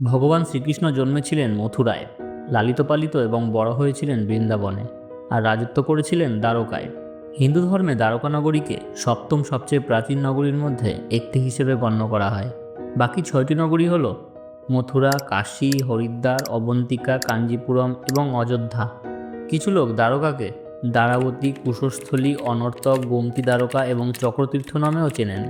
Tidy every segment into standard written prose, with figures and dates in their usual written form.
ভগবান শ্রীকৃষ্ণ জন্মেছিলেন মথুরায়, লালিত পালিত এবং বড় হয়েছিলেন বৃন্দাবনে, আর রাজত্ব করেছিলেন দ্বারকায়। হিন্দু ধর্মে দ্বারকা নগরীকে সপ্তম সবচেয়ে প্রাচীন নগরীর মধ্যে একটি হিসেবে গণ্য করা হয়। বাকি ছয়টি নগরী হল মথুরা, কাশী, হরিদ্বার, অবন্তিকা, কাঞ্জিপুরম এবং অযোধ্যা। কিছু লোক দ্বারকাকে দ্বারাবতী, কুশস্থলী, অনর্তক, গোমতী দ্বারকা এবং চক্রতীর্থ নামেও চেনেন।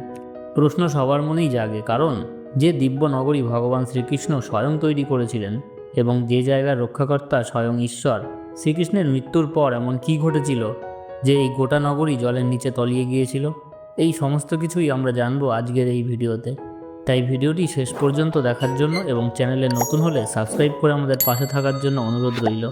প্রশ্ন সবার মনেই জাগে, কারণ যে দিব্য নগরী ভগবান শ্রীকৃষ্ণ স্বয়ং তৈরি করেছিলেন এবং যে জায়গার রক্ষাকর্তা স্বয়ং ঈশ্বর, শ্রীকৃষ্ণের মৃত্যুর পর এমন কী ঘটেছিল যে এই গোটা নগরী জলের নিচে তলিয়ে গিয়েছিল? এই সমস্ত কিছুই আমরা জানবো আজকের এই ভিডিওতে। তাই ভিডিওটি শেষ পর্যন্ত দেখার জন্য এবং চ্যানেলে নতুন হলে সাবস্ক্রাইব করে আমাদের পাশে থাকার জন্য অনুরোধ রইল।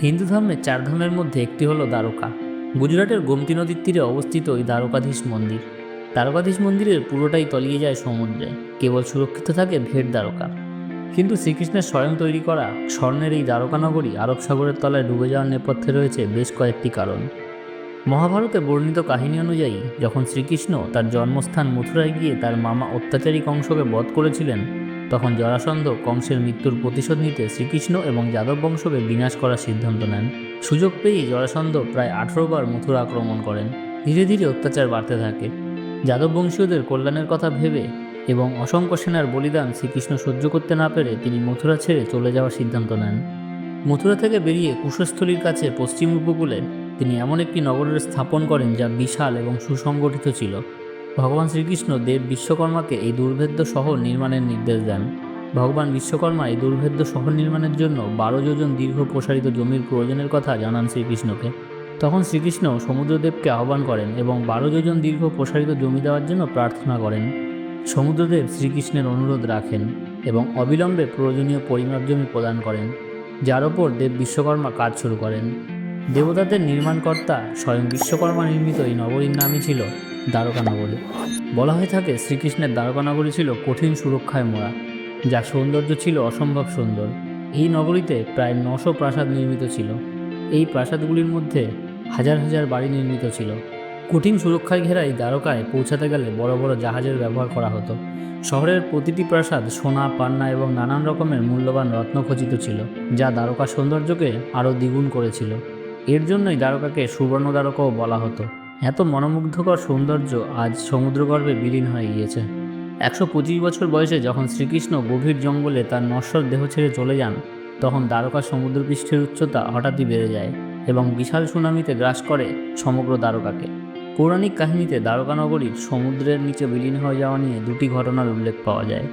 হিন্দু ধর্মের চার ধামের মধ্যে একটি হলো দ্বারকা। গুজরাটের গোমতী নদীর তীরে অবস্থিত এই দ্বারকাধীশ মন্দির। দ্বারকাধীশ মন্দিরের পুরোটাই তলিয়ে যায় সমুদ্রে, কেবল সুরক্ষিত থাকে ভেট দ্বারকা। কিন্তু শ্রীকৃষ্ণের স্বয়ং তৈরি করা স্বর্ণের এই দ্বারকা নগরী আরব সাগরের তলায় ডুবে যাওয়ার নেপথ্যে রয়েছে বেশ কয়েকটি কারণ। মহাভারতে বর্ণিত কাহিনী অনুযায়ী, যখন শ্রীকৃষ্ণ তার জন্মস্থান মথুরায় গিয়ে তার মামা অত্যাচারী কংসকে বধ করেছিলেন, তখন জরাসন্ধ কংসের মৃত্যুর প্রতিশোধ নিতে শ্রীকৃষ্ণ এবং যাদব বংশকে বিনাশ করার সিদ্ধান্ত নেন। সুযোগ পেয়েই জরাসন্ধ প্রায় 18 বার মথুরা আক্রমণ করেন। ধীরে ধীরে অত্যাচার বাড়তে থাকে। যাদব বংশীয়দের কল্যাণের কথা ভেবে এবং অসংখ্য সেনার বলিদান শ্রীকৃষ্ণ সহ্য করতে না পেরে তিনি মথুরা ছেড়ে চলে যাওয়ার সিদ্ধান্ত নেন। মথুরা থেকে বেরিয়ে কুশস্থলীর কাছে পশ্চিম উপকূলে তিনি এমন একটি নগরের স্থাপন করেন যা বিশাল এবং সুসংগঠিত ছিল। ভগবান শ্রীকৃষ্ণ দেব বিশ্বকর্মাকে এই দুর্ভেদ্য শহর নির্মাণের নির্দেশ দেন। ভগবান বিশ্বকর্মা এই দুর্ভেদ্য শহর নির্মাণের জন্য 12 যোজন দীর্ঘ প্রসারিত জমির প্রয়োজনের কথা জানান শ্রীকৃষ্ণকে। তখন শ্রীকৃষ্ণ সমুদ্রদেবকে আহ্বান করেন এবং 12 যোজন দীর্ঘ প্রসারিত জমি দেওয়ার জন্য প্রার্থনা করেন। সমুদ্রদেব শ্রীকৃষ্ণের অনুরোধ রাখেন এবং অবিলম্বে প্রয়োজনীয় পরিমাপ জমি প্রদান করেন, যার ওপর দেব বিশ্বকর্মা কাজ শুরু করেন। দেবতাদের নির্মাণকর্তা স্বয়ং বিশ্বকর্মা নির্মিত এই নগরীর নামই ছিল দ্বারকা নগরী। বলা হয়ে থাকে শ্রীকৃষ্ণের দ্বারকা নগরী ছিল কঠিন সুরক্ষায় মোড়া, যার সৌন্দর্য ছিল অসম্ভব সুন্দর। এই নগরীতে প্রায় 900 প্রাসাদ নির্মিত ছিল। এই প্রাসাদগুলির মধ্যে হাজার হাজার বাড়ি নির্মিত ছিল। কঠিন সুরক্ষায় ঘেরা এই দ্বারকায় পৌঁছাতে গেলে বড় বড় জাহাজের ব্যবহার করা হতো। শহরের প্রতিটি প্রাসাদ সোনা, পান্না এবং নানান রকমের মূল্যবান রত্ন খচিত ছিল, যা দ্বারকার সৌন্দর্যকে আরও দ্বিগুণ করেছিল। এর জন্যই দ্বারকাকে সুবর্ণ দ্বারকাও বলা হতো। এত মনোমুগ্ধকর সৌন্দর্য আজ সমুদ্রগর্ভে বিলীন হয়ে গিয়েছে। 125 বছর বয়সে যখন শ্রীকৃষ্ণ গভীর জঙ্গলে তার নশ্বর দেহ ছেড়ে চলে যান, তখন দ্বারকার সমুদ্রপৃষ্ঠের উচ্চতা হঠাৎই বেড়ে যায় এবং বিশাল সুনামিতে গ্রাস করে সমগ্র দ্বারকাকে। পৌরাণিক কাহিনীতে দ্বারকা নগরীর সমুদ্রের নিচে বিলীন হয়ে যাওয়া নিয়ে দুটি ঘটনার উল্লেখ পাওয়া যায়।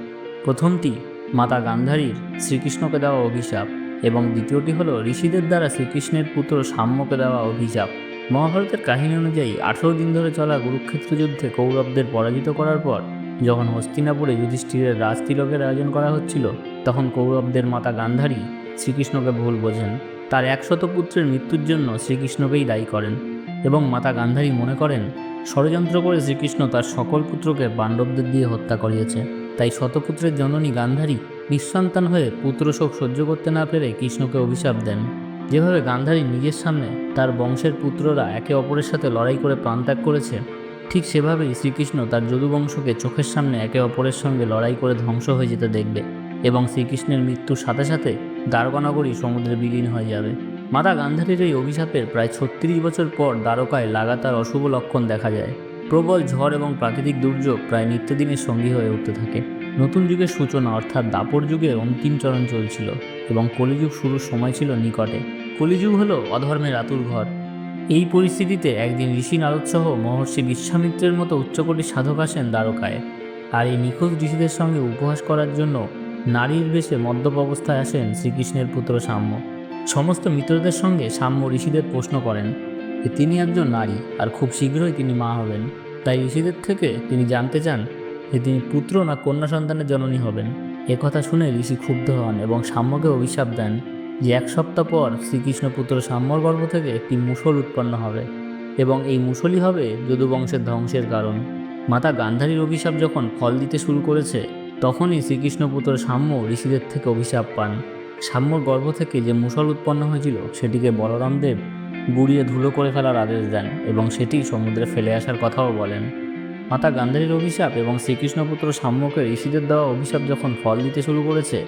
প্রথমটি মাতা গান্ধারীর শ্রীকৃষ্ণকে দেওয়া অভিশাপ এবং দ্বিতীয়টি হলো ঋষিদের দ্বারা শ্রীকৃষ্ণের পুত্র সাম্যকে দেওয়া অভিশাপ। মহাভারতের কাহিনী অনুযায়ী 18 দিন ধরে চলা কুরুক্ষেত্র যুদ্ধে কৌরবদের পরাজিত করার পর যখন হস্তিনাপুরে যুধিষ্ঠিরের রাজতিলকের আয়োজন করা হচ্ছিল, তখন কৌরবদের মাতা গান্ধারী শ্রীকৃষ্ণকে ভুল বোঝেন। তার 100 পুত্রের মৃত্যুর জন্য শ্রীকৃষ্ণকেই দায়ী করেন এবং মাতা গান্ধারী মনে করেন ষড়যন্ত্র করে শ্রীকৃষ্ণ তার সকল পুত্রকে পাণ্ডবদের দিয়ে হত্যা করিয়েছে। তাই শতপুত্রের জননী গান্ধারী নিঃসন্তান হয়ে পুত্রশোক সহ্য করতে না পেরে কৃষ্ণকে অভিশাপ দেন। যেভাবে গান্ধারী নিজের সামনে তার বংশের পুত্ররা একে অপরের সাথে লড়াই করে প্রাণত্যাগ করেছে, ঠিক সেভাবেই শ্রীকৃষ্ণ তার যদুবংশকে চোখের সামনে একে অপরের সঙ্গে লড়াই করে ধ্বংস হয়ে যেতে দেখবে এবং শ্রীকৃষ্ণের মৃত্যুর সাথে সাথে দ্বারকা নগরী সমুদ্রে বিলীন হয়ে যাবে। মাতা গান্ধারীর এই অভিশাপের প্রায় 36 বছর পর দ্বারকায় লাগাতার অশুভ লক্ষণ দেখা যায়। প্রবল ঝড় এবং প্রাকৃতিক দুর্যোগ প্রায় নিত্যদিনের সঙ্গী হয়ে উঠতে থাকে। নতুন যুগের সূচনা অর্থাৎ দাপর যুগের অন্তিম চরণ চলছিল এবং কলিযুগ শুরুর সময় ছিল নিকটে। কলিযুগ হলো অধর্মের আতুর ঘর। এই পরিস্থিতিতে একদিন ঋষি নারদ সহ মহর্ষি বিশ্বামিত্রের মতো উচ্চকোটির সাধক আসেন দ্বারকায়। আর এই নিখোঁজ ঋষিদের সঙ্গে উপহাস করার জন্য নারীর বেশে মদ্যপ অবস্থায় আসেন শ্রীকৃষ্ণের পুত্র সাম্য। সমস্ত মিত্রদের সঙ্গে সাম্য ঋষিদের প্রশ্ন করেন যে তিনি একজন নারী আর খুব শীঘ্রই তিনি মা হবেন। তাই ঋষিদের থেকে তিনি জানতে চান যে তিনি পুত্র না কন্যা সন্তানের জননী হবেন। একথা শুনে ঋষি ক্ষুব্ধ হন এবং সাম্যকে অভিশাপ দেন যে 1 সপ্তাহ পর শ্রীকৃষ্ণ পুত্র সাম্যর গর্ভ থেকে একটি মুষল উৎপন্ন হবে এবং এই মুষলই হবে যদুবংশের ধ্বংসের কারণ। মাতা গান্ধারীর অভিশাপ যখন ফল দিতে শুরু করেছে, তখনই শ্রীকৃষ্ণ পুত্র সাম্য ঋষিদের থেকে অভিশাপ পান। সাম্যর গর্ভ থেকে যে মুষল উৎপন্ন হয়েছিল সেটিকে বলরামদেব গুড়িয়ে ধুলো করে ফেলার আদেশ দেন এবং সেটি সমুদ্রে ফেলে আসার কথাও বলেন। মাতা গান্ধারীর অভিশাপ এবং শ্রীকৃষ্ণপুত্র সাম্যকে ঋষিদের দেওয়া অভিশাপ যখন ফল দিতে শুরু করেছে,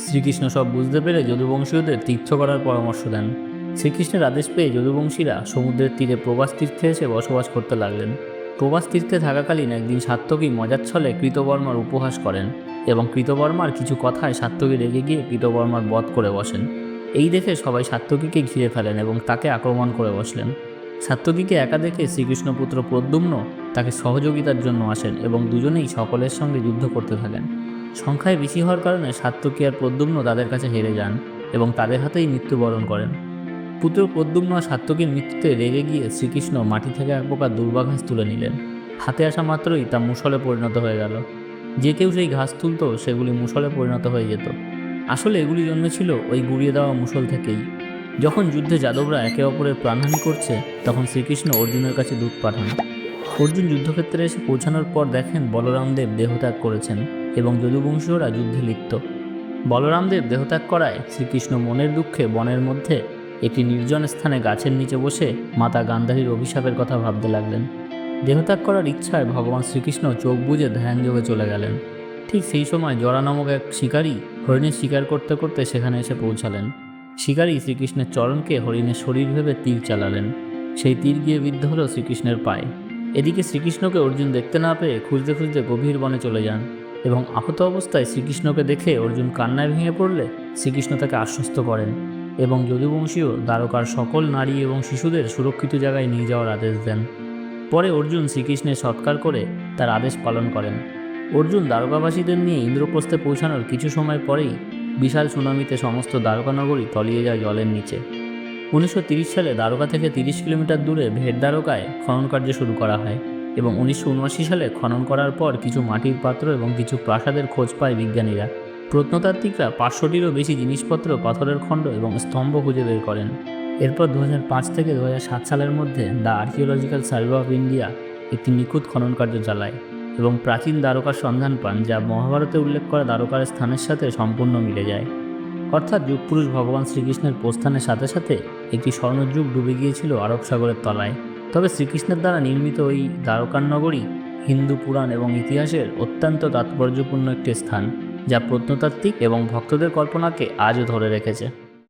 শ্রীকৃষ্ণ সব বুঝতে পেরে যদুবংশীয়দের তীর্থ করার পরামর্শ দেন। শ্রীকৃষ্ণের আদেশ পেয়ে যদুবংশীরা সমুদ্রের তীরে প্রবাস তীর্থে এসে বসবাস করতে লাগলেন। প্রবাস তীর্থে থাকাকালীন একদিন সাত্যকী মজার ছলে কৃতবর্মার উপহাস করেন এবং কৃতবর্মার কিছু কথায় সাত্যকী রেগে গিয়ে কৃতবর্মার বধ করে বসেন। এই দেখে সবাই সাত্যকীকে ঘিরে ফেলেন এবং তাকে আক্রমণ করে বসলেন। সাত্যকীকে একা দেখে শ্রীকৃষ্ণপুত্র প্রদ্যুম্ন তাকে সহযোগিতার জন্য আসেন এবং দুজনেই সকলের সঙ্গে যুদ্ধ করতে থাকেন। সংখ্যায় বেশি হওয়ার কারণে সাত্যকী আর প্রদ্যুম্ন তাদের কাছে হেরে যান এবং তাদের হাতেই মৃত্যুবরণ করেন। পুত্র প্রদ্যুম্ন আর সাত্যকীর মৃত্যুতে রেগে গিয়ে শ্রীকৃষ্ণ মাটি থেকে এক প্রকার দুর্বা ঘাস তুলে নিলেন। হাতে আসা মাত্রই তা মুষলে পরিণত হয়ে গেল। যে কেউ সেই ঘাস তুলত সেগুলি মুষলে পরিণত হয়ে যেত। আসলে এগুলি জন্মেছিল ওই গুড়িয়ে দেওয়া মুষল থেকেই। যখন যুদ্ধে যাদবরা একে অপরের প্রাণহানি করছে তখন শ্রীকৃষ্ণ অর্জুনের কাছে দূত পাঠান। অর্জুন যুদ্ধক্ষেত্রে এসে পৌঁছানোর পর দেখেন বলরামদেব দেহত্যাগ করেছেন এবং যদুবংশীয়রা যুদ্ধে লিপ্ত। বলরামদেব দেহত্যাগ করায় শ্রীকৃষ্ণ মনের দুঃখে বনের মধ্যে একটি নির্জন স্থানে গাছের নিচে বসে মাতা গান্ধারীর অভিশাপের কথা ভাবতে লাগলেন। দেহত্যাগ করার ইচ্ছায় ভগবান শ্রীকৃষ্ণ চোখ বুজে ধ্যানযোগে চলে গেলেন। ঠিক সেই সময় জরা নামক এক শিকারী হরিণের শিকার করতে করতে সেখানে এসে পৌঁছালেন। শিকারী শ্রীকৃষ্ণের চরণকে হরিণের শরীর ভেবে তীর চালালেন। সেই তীর গিয়ে বিদ্ধ হল শ্রীকৃষ্ণের পায়ে। এদিকে শ্রীকৃষ্ণকে অর্জুন দেখতে না পেয়ে খুঁজতে খুঁজতে গভীর বনে চলে যান এবং আহত অবস্থায় শ্রীকৃষ্ণকে দেখে অর্জুন কান্নায় ভেঙে পড়লে শ্রীকৃষ্ণ তাকে আশ্বস্ত করেন এবং যদুবংশীয় দ্বারকার সকল নারী এবং শিশুদের সুরক্ষিত জায়গায় নিয়ে যাওয়ার আদেশ দেন। পরে অর্জুন শ্রীকৃষ্ণের সৎকার করে তার আদেশ পালন করেন। অর্জুন দ্বারকাবাসীদের নিয়ে ইন্দ্রপ্রস্থে পৌঁছানোর কিছু সময় পরেই বিশাল সুনামিতে সমস্ত দ্বারকানগরী তলিয়ে যায় জলের নিচে। 1930 সালে দ্বারকা থেকে 30 কিলোমিটার দূরে ভেট দ্বারকায় খনন কার্য শুরু করা হয় এবং 1979 সালে খনন করার পর কিছু মাটির পাত্র এবং কিছু প্রাসাদের খোঁজ পায় বিজ্ঞানীরা। প্রত্নতাত্ত্বিকরা 500টিরও বেশি জিনিসপত্র, পাথরের খণ্ড এবং স্তম্ভ খুঁজে বের করেন। এরপর 2005 থেকে 2007 সালের মধ্যে the archaeological survey of India একটি নিখুঁত খনন কার্য চালায় এবং প্রাচীন দ্বারকার সন্ধান পান যা মহাভারতে উল্লেখ করা দ্বারকার স্থানের সাথে সম্পূর্ণ মিলে যায়। অর্থাৎ যুগপুরুষ ভগবান শ্রীকৃষ্ণের প্রস্থানের সাথে সাথে একটি স্বর্ণযুগ ডুবে গিয়েছিল আরব সাগরের তলায়। তবে শ্রীকৃষ্ণের দ্বারা নির্মিত ওই দ্বারকার নগরী হিন্দু পুরাণ এবং ইতিহাসের অত্যন্ত তাৎপর্যপূর্ণ একটি স্থান, যা প্রত্নতাত্ত্বিক এবং ভক্তদের কল্পনাকে আজও ধরে রেখেছে।